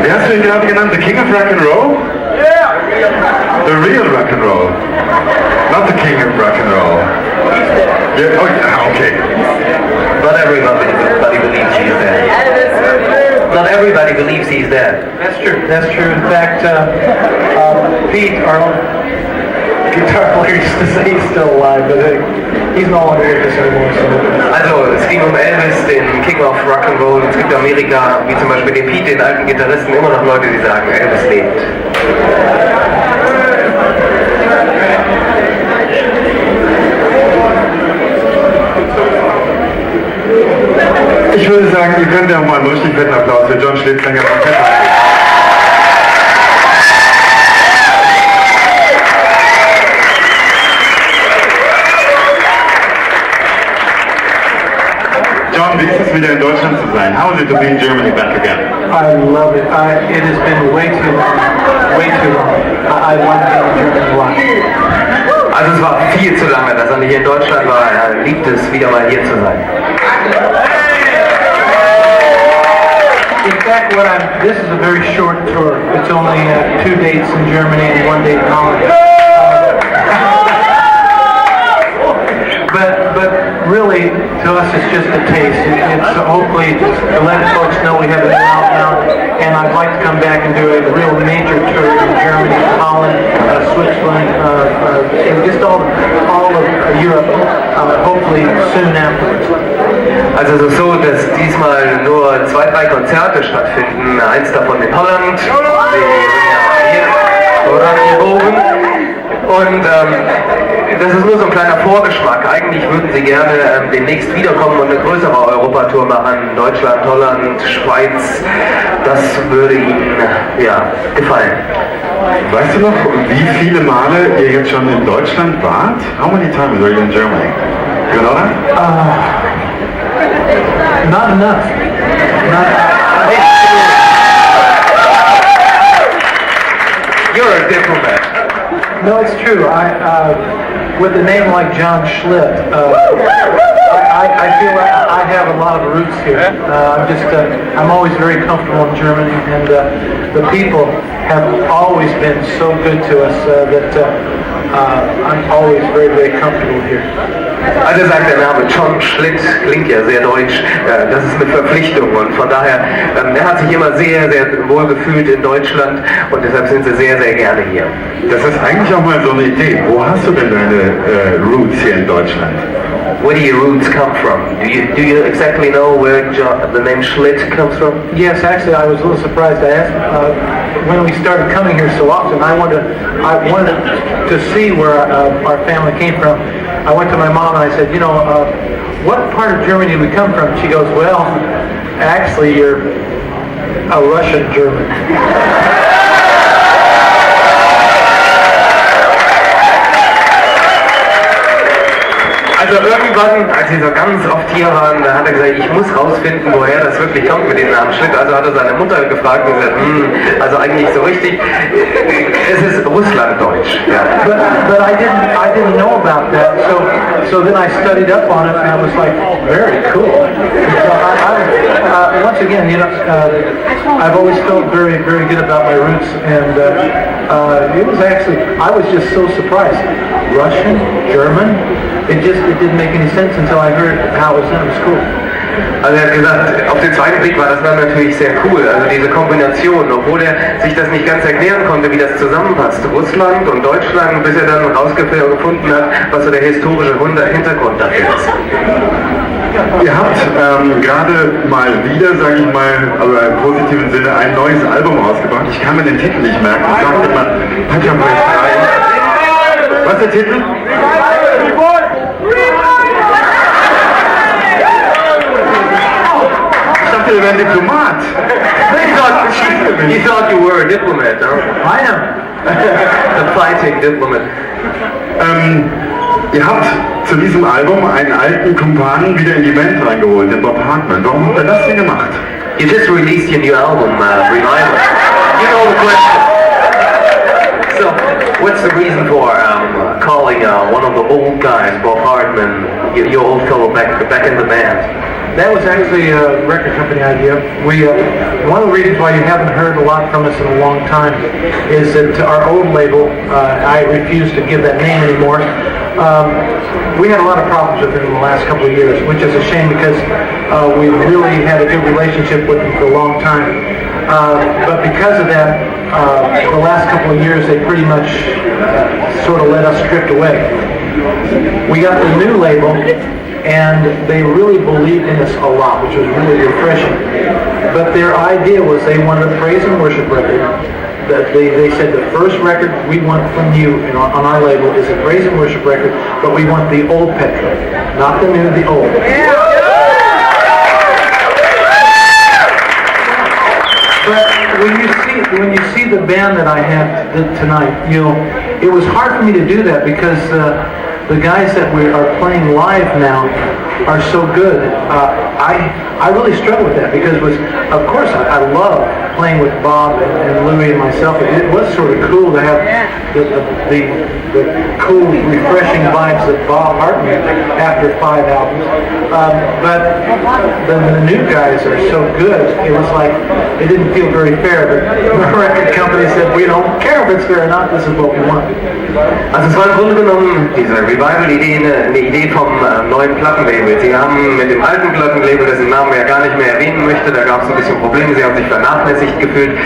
Wie hast du ihn gerade genannt? The King of Rock and Roll? Yeah! The real rock and roll. Not the King of Rock and Roll. Yeah, oh yeah, okay. Not everybody believes he's dead. Not everybody believes he's dead. That's true. That's true. In fact, Pete, our guitar player, used to say he's still alive, but he's no longer with us anymore. So. Also, es ging um Elvis, den King of Rock and Roll. Es gibt in Amerika, wie zum Beispiel den Pete, den alten Gitarristen, immer noch Leute, die sagen, Elvis lebt. Ich würde sagen, ihr könnt ja mal einen richtig fetten Applaus für John Schlitt, Sänger von Kampa-Halle. John, wie ist es wieder in Deutschland zu sein? How is it to be in Germany back again? I love it. It has been way too long. Way too long. I want to be in Germany a lot. Also es war viel zu lange, dass er nicht in Deutschland war. Er liebt es, wieder mal hier zu sein. In fact, this is a very short tour. It's only 2 dates in Germany and 1 date in Holland. But really, to us, it's just a taste. It's hopefully to let folks know we have a new album out, and I'd like to come back and do a real major tour in Germany, Holland, Switzerland, and just all of Europe. Hopefully soon afterwards. Also es ist so, dass diesmal nur 2, 3 Konzerte stattfinden. Eins davon in Holland, und das ist nur so ein kleiner Vorgeschmack. Eigentlich würden sie gerne demnächst wiederkommen und eine größere Europatour machen. Deutschland, Holland, Schweiz. Das würde ihnen gefallen. Weißt du noch, wie viele Male ihr jetzt schon in Deutschland wart? How many times were you in Germany? You know that? Not enough. You're a diplomat. No, it's true. With a name like John Schlitt, I feel like I have a lot of roots here. I'm always very comfortable in Germany, and the people have always been so good to us that I'm always very, very comfortable here. Also sagt der Name John Schlitt, klingt ja sehr deutsch, das ist eine Verpflichtung und von daher, er hat sich immer sehr, sehr wohl gefühlt in Deutschland und deshalb sind sie sehr, sehr gerne hier. Das ist eigentlich auch mal so eine Idee. Wo hast du denn deine Roots hier in Deutschland? Where do your roots come from? Do you exactly know where the name Schlitt comes from? Yes, actually, I was a little surprised. I asked when we started coming here so often. I wanted to see where our family came from. I went to my mom and I said, what part of Germany do we come from? She goes, well, actually, you're a Russian German. Also irgendwann, als sie so ganz oft hier waren, da hat er gesagt, ich muss rausfinden, woher das wirklich kommt mit dem Namen Schlitt. Also hat er seine Mutter gefragt und gesagt, also eigentlich so richtig, es ist Russlanddeutsch. Ja. But I didn't know about that, so then I studied up on it and I was like, very cool. So once again, I've always felt very, very good about my roots, and it was actually, I was just so surprised. Russian, German, it didn't make any sense until I heard how it was done in school. Also er hat gesagt, auf den zweiten Blick war das dann natürlich sehr cool, also diese Kombination, obwohl er sich das nicht ganz erklären konnte, wie das zusammenpasst, Russland und Deutschland, bis er dann rausgefunden hat, was so der historische Hintergrund dafür ist. Ihr habt gerade mal wieder, sage ich mal, also im positiven Sinne, ein neues Album rausgebracht. Ich kann mir den Titel nicht merken. Ich sage immer, was ist der Titel? Ich dachte, ihr wärt Diplomat. He thought you were a diplomat, huh? I am. A fighting diplomat. Ihr habt zu diesem Album einen alten Kumpanen wieder in die Band reingeholt, den Bob Hartman. Warum habt ihr das denn gemacht? You just released your new album, Revival. You know the question. So, what's the reason for calling one of the old guys, Bob Hartman, your old fellow back in the band? That was actually a record company idea. We one of the reasons why you haven't heard a lot from us in a long time is that our old label, I refuse to give that name anymore. We had a lot of problems with it in the last couple of years, which is a shame because we really had a good relationship with them for a long time. But because of that, the last couple of years they pretty much sort of let us drift away. We got the new label, and they really believed in us a lot, which was really refreshing. But their idea was they wanted a praise and worship record. That they said the first record we want from you on our label is a praise and worship record, but we want the old Petra, not the new, the old. But when you see the band that I have tonight, it was hard for me to do that because the guys that we are playing live now are so good. I really struggle with that because of course I love playing with Bob and Louie and myself. It was sort of cool to have the cool, refreshing vibes that Bob Hartman after 5 albums. But the new guys are so good. It was like it didn't feel very fair. But the record company said, we don't care if it's fair or not. This is what we want. Also es war im Grunde genommen diese Revival-Idee eine Idee vom neuen Plattenlabel. Sie haben mit dem alten Plattenlabel, dessen Namen er gar nicht mehr erwähnen möchte, da gab es ein bisschen Probleme, sie haben sich vernachlässigt gefühlt.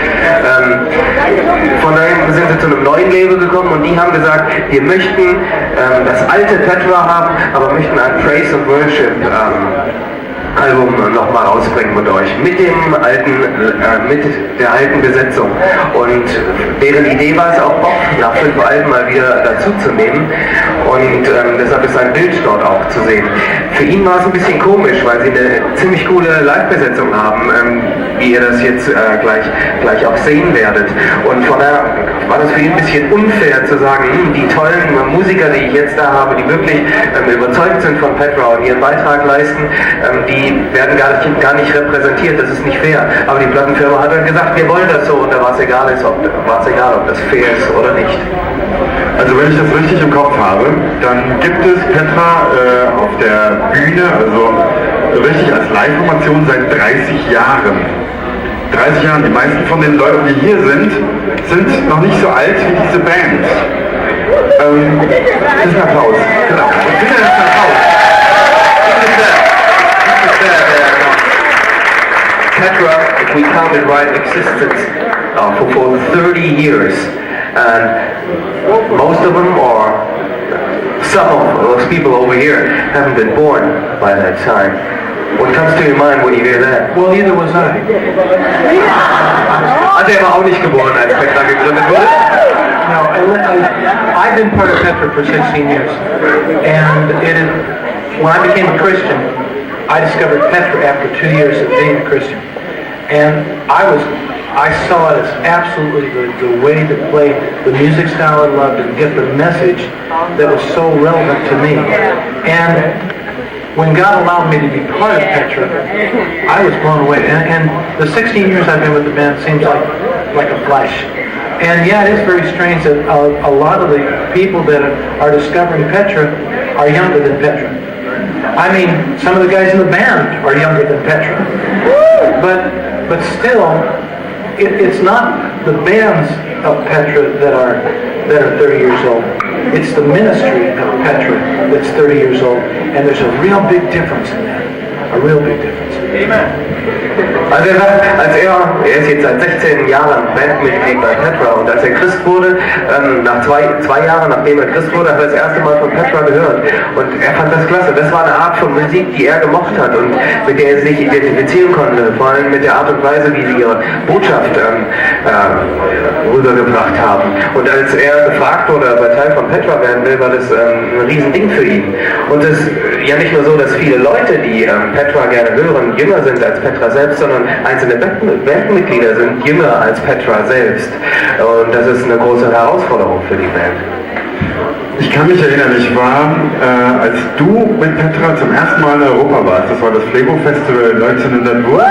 Von daher sind sie zu einem neuen Label gekommen und die haben gesagt, wir möchten das alte Petra haben, aber möchten ein Praise and Worship Album nochmal rausbringen mit euch, mit der alten Besetzung. Und deren Idee war es auch, Bob nach 5 Alben mal wieder dazu zu nehmen. Und deshalb ist sein Bild dort auch zu sehen. Für ihn war es ein bisschen komisch, weil sie eine ziemlich coole Live-Besetzung haben, wie ihr das jetzt gleich auch sehen werdet. Und von daher war das für ihn ein bisschen unfair zu sagen, die tollen Musiker, die ich jetzt da habe, die wirklich überzeugt sind von Petra und ihren Beitrag leisten, die werden gar nicht repräsentiert, das ist nicht fair. Aber die Plattenfirma hat dann gesagt, wir wollen das so und da war es egal, ob das fair ist oder nicht. Also wenn ich das richtig im Kopf habe, dann gibt es Petra auf der Bühne, also richtig als Live-Formation seit 30 Jahren. 30 Jahren, die meisten von den Leuten, die hier sind noch nicht so alt wie diese Band. Das ist ein Applaus. Genau. Und bitte ist ein Applaus. Petra, if we count it right, existed for 30 years, and most of them, or some of those people over here, haven't been born by that time. What comes to your mind when you hear that? Well, neither was I. Also er war auch nicht geboren, als Petra gegründet wurde? No, I've been part of Petra for 16 years, and when I became a Christian, I discovered Petra after 2 years of being a Christian, and I saw it as absolutely the way to play the music style I loved and get the message that was so relevant to me. And when God allowed me to be part of Petra, I was blown away. And the 16 years I've been with the band seems like a flash. And yeah, it is very strange that a lot of the people that are discovering Petra are younger than Petra. I mean, some of the guys in the band are younger than Petra. But still, it's not the bands of Petra that are 30 years old. It's the ministry of Petra that's 30 years old. And there's a real big difference in that. A real big difference. Amen. Also er ist jetzt seit 16 Jahren Bandmitglied bei Petra und als er Christ wurde, nach zwei Jahren nachdem er Christ wurde, hat er das erste Mal von Petra gehört und er fand das klasse. Das war eine Art von Musik, die er gemocht hat und mit der er sich identifizieren konnte, vor allem mit der Art und Weise, wie sie ihre Botschaft rübergebracht haben. Und als er gefragt wurde, ob er Teil von Petra werden will, war das ein Riesending für ihn. Und es ist ja nicht nur so, dass viele Leute, die Petra gerne hören, jünger sind als Petra selbst, sondern einzelne Bandmitglieder sind jünger als Petra selbst. Und das ist eine große Herausforderung für die Band. Ich kann mich erinnern, ich war, als du mit Petra zum ersten Mal in Europa warst, das war das Flego Festival 1982,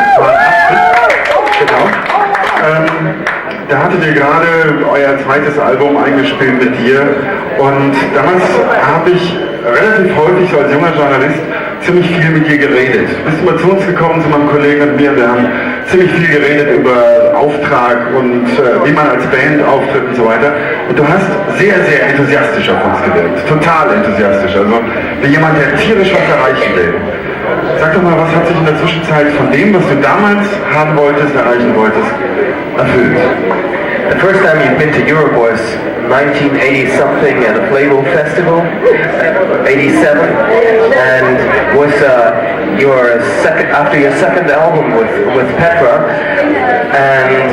genau. Da hattet ihr gerade euer zweites Album eingespielt mit dir und damals habe ich relativ häufig so als junger Journalist ziemlich viel mit dir geredet. Bist du mal zu uns gekommen, zu meinem Kollegen und mir, wir haben ziemlich viel geredet über Auftrag und wie man als Band auftritt und so weiter. Und du hast sehr, sehr enthusiastisch auf uns gewirkt, total enthusiastisch, also wie jemand, der tierisch was erreichen will. Sag doch mal, was hat sich in der Zwischenzeit von dem, was du damals haben wolltest, erreichen wolltest, erfüllt? The first time you've been to Europe was 1980 something at a Playboy Festival, 87, and was your second after your second album with Petra, and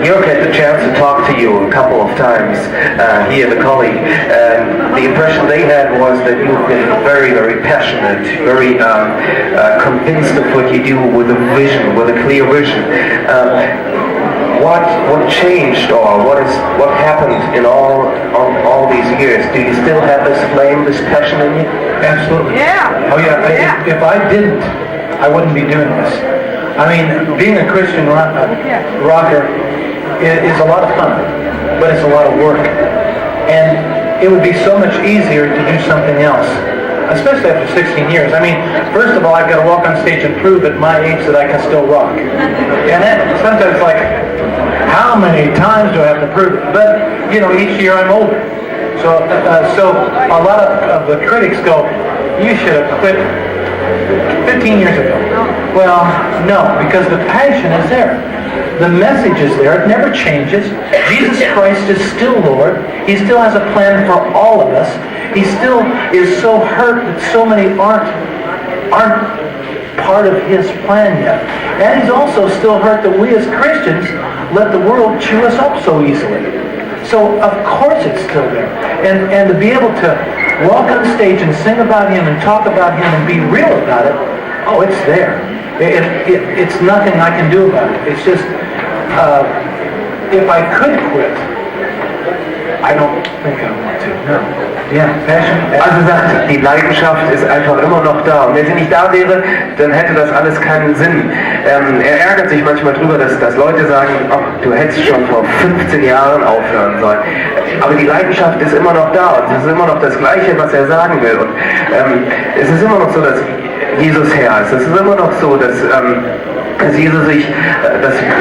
Jörg had the chance to talk to you a couple of times, he and a colleague, and the impression they had was that you've been very, very passionate, very convinced of what you do with a vision, with a clear vision. What changed, or what happened in all these years? Do you still have this flame, this passion in you? Absolutely. Yeah. Oh yeah. Yeah. If I didn't, I wouldn't be doing this. I mean, being a Christian rocker is a lot of fun, but it's a lot of work. And it would be so much easier to do something else, especially after 16 years. I mean, first of all, I've got to walk on stage and prove at my age that I can still rock. And that sometimes, like, how many times do I have to prove it? But, you know, each year I'm older. So a lot of the critics go, you should have quit 15 years ago. Well, no, because the passion is there. The message is there. It never changes. Jesus Christ is still Lord. He still has a plan for all of us. He still is so hurt that so many aren't part of his plan yet. And he's also still hurt that we as Christians let the world chew us up so easily. So of course it's still there. And to be able to walk on stage and sing about him and talk about him and be real about it, oh, it's there. It's nothing I can do about it. It's just, if I could quit, I don't think I want to. No. Yeah, passion. Also sagt, die Leidenschaft ist einfach immer noch da. Und wenn sie nicht da wäre, dann hätte das alles keinen Sinn. Er ärgert sich manchmal drüber, dass Leute sagen, oh, du hättest schon vor 15 Jahren aufhören sollen. Aber die Leidenschaft ist immer noch da und es ist immer noch das Gleiche, was er sagen will. Und es ist immer noch so, dass Jesus Herr ist. Es ist immer noch so, dass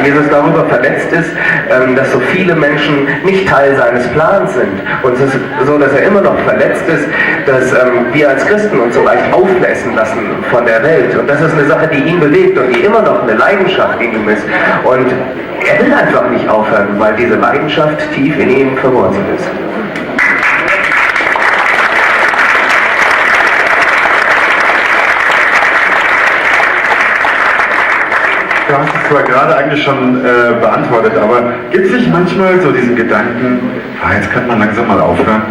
Jesus darüber verletzt ist, dass so viele Menschen nicht Teil seines Plans sind. Und es ist so, dass er immer noch verletzt ist, dass wir als Christen uns so leicht aufmessen lassen von der Welt. Und das ist eine Sache, die ihn bewegt und die immer noch eine Leidenschaft in ihm ist. Und er will einfach nicht aufhören, weil diese Leidenschaft tief in ihm verwurzelt ist. Du hast es zwar gerade eigentlich schon beantwortet, aber gibt es nicht manchmal so diesen Gedanken, jetzt kann man langsam mal aufhören?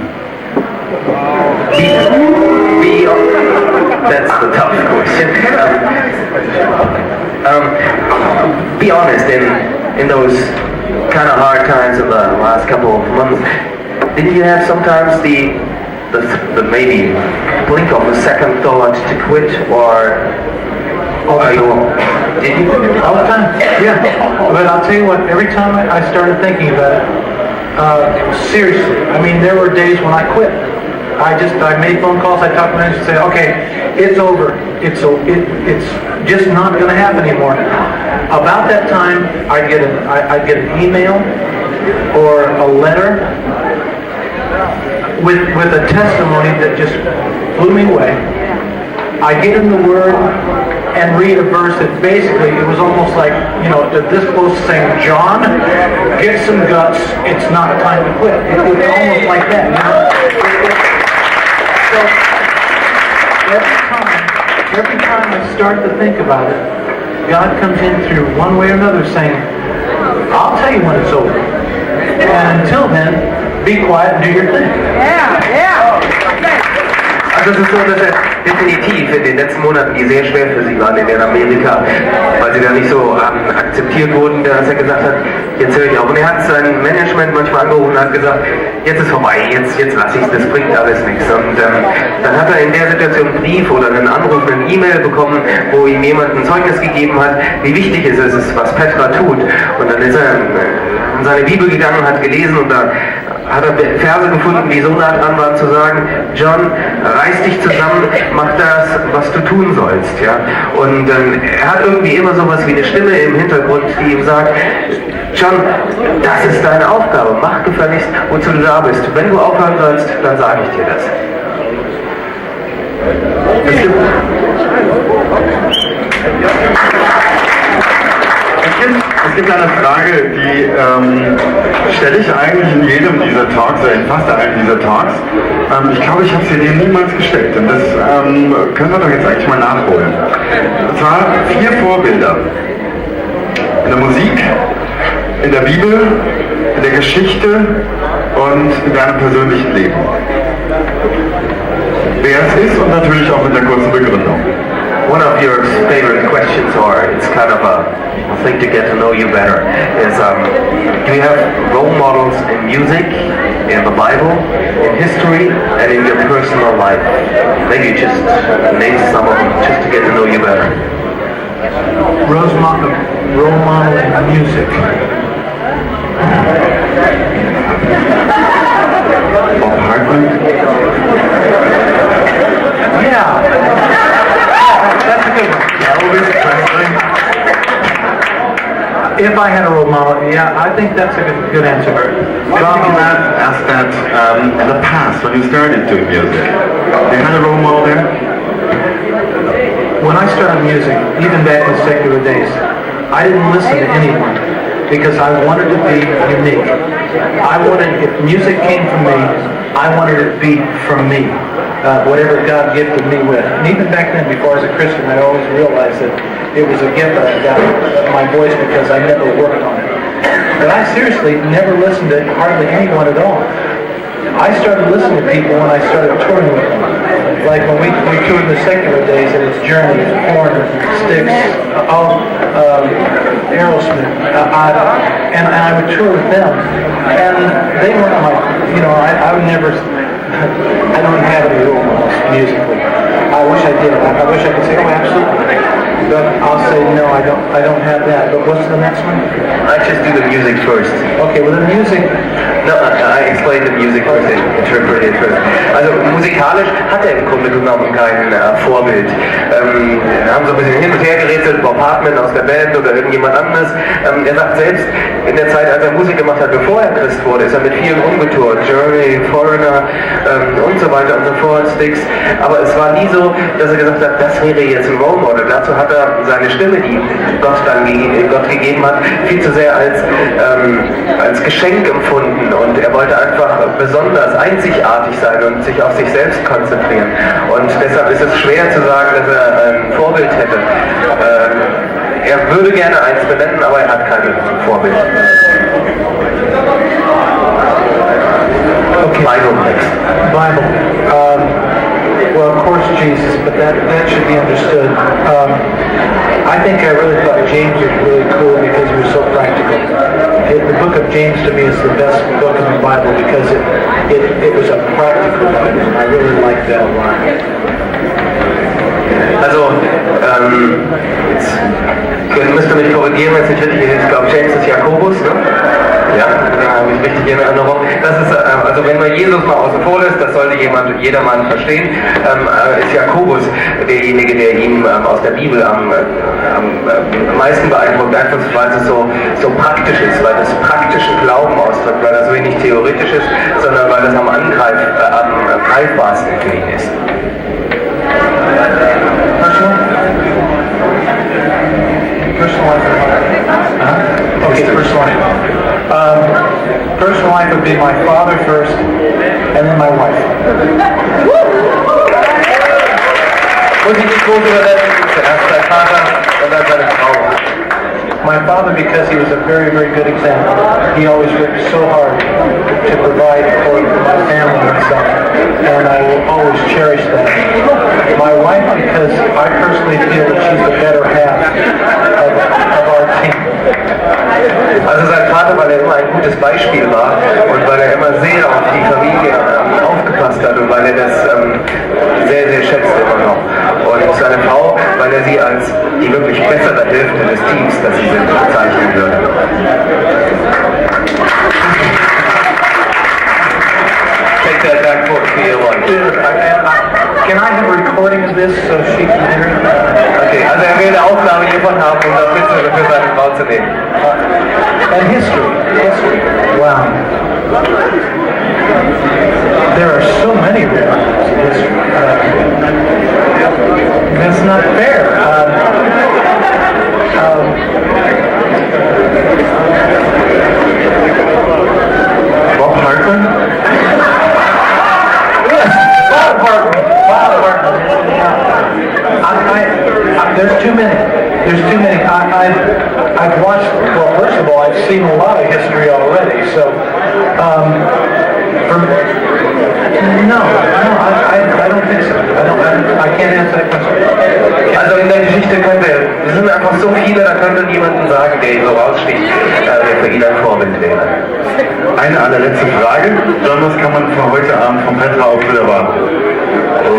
That's the tough question. Be honest, in those kind of hard times in the last couple of months, didn't you have sometimes the maybe blink of a second thought to quit, or are you? Did you? All the time, yeah. But I'll tell you what, every time I started thinking about it, seriously, I mean, there were days when I quit. I made phone calls, I talked to managers and said, okay, it's over. It's just not going to happen anymore. About that time, I'd get an email or a letter with a testimony that just blew me away. I get in the Word and read a verse that basically, it was almost like, you know, this close to saying, John, get some guts, it's not time to quit. It was almost like that, you know? So, every time I start to think about it, God comes in through one way or another saying, I'll tell you when it's over. And until then, be quiet and do your thing. Also es ist so, dass er definitiv in den letzten Monaten, die sehr schwer für sie waren in Amerika, weil sie da nicht so akzeptiert wurden, dass er gesagt hat, jetzt höre ich auf. Und er hat sein Management manchmal angerufen und hat gesagt, jetzt ist vorbei, jetzt lasse ich es, das bringt alles nichts. Und dann hat er in der Situation einen Brief oder einen Anruf, eine E-Mail bekommen, wo ihm jemand ein Zeugnis gegeben hat, wie wichtig es ist, was Petra tut. Und dann ist er in seine Bibel gegangen und hat gelesen und da hat er Verse gefunden, die so nah dran waren zu sagen, John, reiß dich zusammen, mach das, was du tun sollst. Ja? Und er hat irgendwie immer sowas wie eine Stimme im Hintergrund, die ihm sagt, John, das ist deine Aufgabe, mach gefälligst, wozu du da bist. Wenn du aufhören sollst, dann sage ich dir das. Es gibt eine Frage, die stelle ich eigentlich in jedem dieser Talks, oder in fast allen dieser Talks. Ich glaube, ich habe sie dir niemals gestellt und das können wir doch jetzt eigentlich mal nachholen. Und zwar 4 Vorbilder. In der Musik, in der Bibel, in der Geschichte und in deinem persönlichen Leben. Wer es ist und natürlich auch mit einer kurzen Begründung. One of your favorite questions, or it's kind of a thing to get to know you better, is do you have role models in music, in the Bible, in history, and in your personal life? Maybe just name some of them just to get to know you better. Role model in music. Bob Hartman? Yeah. That's a good one. Elvis Presley? If I had a role model, yeah, I think that's a good answer. John Schlitt asked that in the past when you started doing music. You had a role model there? When I started music, even back in secular days, I didn't listen to anyone because I wanted to be unique. If music came from me, I wanted it to be from me. Whatever God gifted me with. And even back then, before I was a Christian, I always realized that it was a gift that I got of my voice because I never worked on it. But I seriously never listened to hardly anyone at all. I started listening to people when I started touring with them. Like when we toured in the secular days, and it's Journey, it's Foreigner, Styx, Aerosmith, and I would tour with them. And they weren't my, I would never, I don't have any role models musically. I wish I did. I wish I could say, oh, absolutely. But I'll say no, I don't have that. But what's the next one? I just do the music first. Okay, well the music. No, I explain the music first, interpret it first. Also musikalisch hat er im Grunde genommen kein Vorbild. Haben so ein bisschen hin und her gerätselt, Bob Hartman aus der Band oder irgendjemand anderes. Er sagt selbst, in der Zeit, als er Musik gemacht hat, bevor er Christ wurde, ist er mit vielen umgetourt. Journey, Foreigner und so weiter und so fort, Styx. Aber es war nie so, dass er gesagt hat, das wäre jetzt ein Role Model. Dazu hat er seine Stimme, die Gott gegeben hat, viel zu sehr als Geschenk empfunden. Und er wollte einfach besonders einzigartig sein und sich auf sich selbst konzentrieren. Und deshalb ist es schwer zu sagen, dass er ein Vorbild hätte. Er würde gerne eins benennen, aber er hat kein Vorbild. Okay. Bible next. Bible. Well, of course Jesus, but that should be understood. I think I really thought James was really cool because he was so practical. The book of James to me is the best book in the Bible because it was a practical Bible. I really liked that a lot. Also, jetzt müsst ihr mich korrigieren, wenn es nicht richtig ist. Ich glaube, James ist Jakobus, ne? Ja, habe ich richtig in Erinnerung. Das ist, also wenn man Jesus mal außen vor lässt, das sollte jedermann verstehen, ist Jakobus derjenige, der ihm aus der Bibel am meisten beeindruckt, einfach weil es so praktisch ist, weil das praktischen Glauben ausdrückt, weil das wenig theoretisch ist, sondern weil das am greifbarsten für ihn ist. Personal life. Okay, personal life. Personal life would be my father first, and then my wife. Muss ich nicht groß übersetzen, zuerst sein Vater und dann seine Frau. My father, because he was a very, very good example. He always worked so hard to provide for my family and stuff, and I will always cherish that. My wife, because I personally feel that she's the better half of our team. Also sein Vater, weil er immer ein gutes Beispiel war und weil er immer sehr auf die Familie aufgepasst hat und weil er das sehr, sehr schätzt immer noch. Und seine Frau, weil er sie als die wirklich bessere Hälfte des Teams, das sie sind, bezeichnen würde. Take that back for your wife. Can I have a recording of this so she can hear it? Okay, also er will eine Aufnahme hiervon haben, um das mit für seine Frau zu nehmen. And history. Wow. There are so many records in history. That's not fair. Bob Hartman? Yes, Bob Hartman. There's too many. I've watched, well, first of all, I've seen a lot of history already, so, I don't think so. I can't answer that question. Also in der Geschichte es sind einfach so viele, da könnte niemanden sagen, der ihn so raussticht, der für ihn ein Vorbild wäre. Eine allerletzte Frage. John, was kann man von heute Abend von Petra Auftritt erwarten?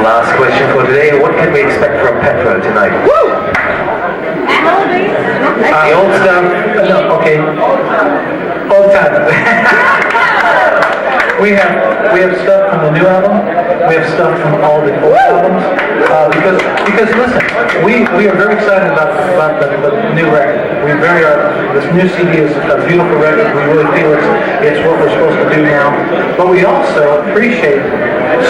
Last question for today, what can we expect from Petra tonight? Woo! The old stuff? No, okay. Old time. We have stuff from the new album. We have stuff from all the old albums. Because listen, we are very excited about the new record. We very are. This new CD is a beautiful record. We really feel it's what we're supposed to do now. But we also appreciate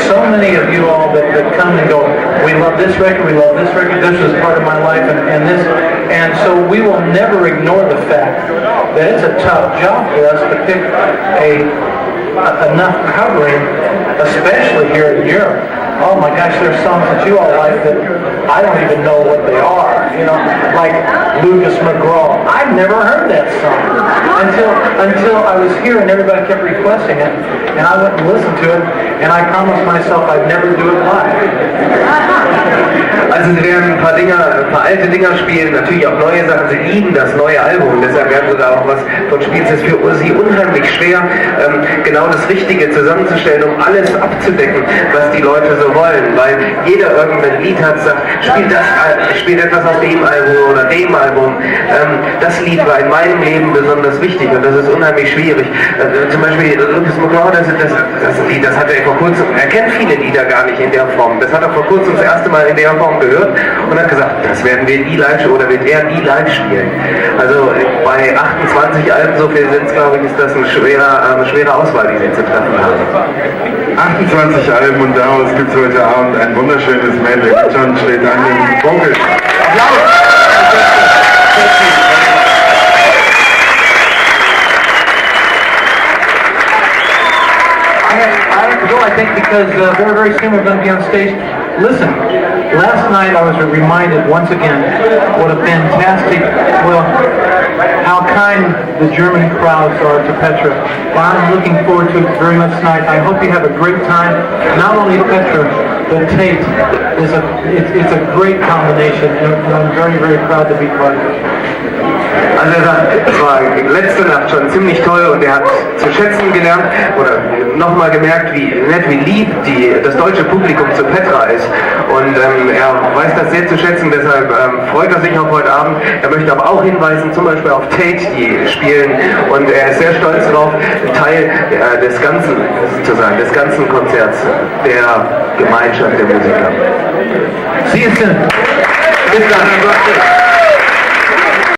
so many of you all that come and go, we love this record, this was part of my life, and this, and so we will never ignore the fact that it's a tough job for us to pick enough covering, especially here in Europe. Oh my gosh, there's songs that you all like that I don't even know what they are, like Lucas McGraw. I've never heard that song until I was here and everybody kept requesting it, and I went and listened to it, and I promised myself I'd never do it live. Also sie werden ein paar alte Dinger spielen, natürlich auch neue Sachen. Sie lieben das neue Album, deshalb werden sogar auch was von spielen. Es ist für sie unheimlich schwer, genau das Richtige zusammenzustellen, um alles abzudecken, was die Leute so wollen, weil jeder irgendein Lied hat, sagt, spielt etwas aus dem Album oder dem Album. Das Lied war in meinem Leben besonders wichtig und das ist unheimlich schwierig. Zum Beispiel Lucas McGraw, das Lied, das hat er vor kurzem, er kennt viele Lieder gar nicht in der Form. Das hat er vor kurzem das erste Mal in der Form gehört und hat gesagt, das werden wir nie live oder wird er nie live spielen. Also bei 28 Alben, so viel sind es, glaube ich, ist das eine schwere Auswahl, die sie zu treffen haben. 28 Alben und daraus gibt es heute Abend ein wunderschönes Medley mit John Schlitt an den Vocals. I have to go, I think, because very, very soon we're going to be on stage. Listen, last night I was reminded once again what a fantastic, how kind the German crowds are to Petra. Well, I'm looking forward to it very much tonight. I hope you have a great time. Not only Petra, but Tate it's a great combination, and I'm very, very proud to be part of it. Also er sagt, es war letzte Nacht schon ziemlich toll und er hat zu schätzen gelernt oder nochmal gemerkt, wie nett, wie lieb das deutsche Publikum zu Petra ist. Und er weiß das sehr zu schätzen, deshalb freut er sich auf heute Abend. Er möchte aber auch hinweisen, zum Beispiel auf Tate, die spielen, und er ist sehr stolz darauf, Teil des Ganzen zu sein, des ganzen Konzerts, der Gemeinschaft der Musiker. See you soon. Bis dann.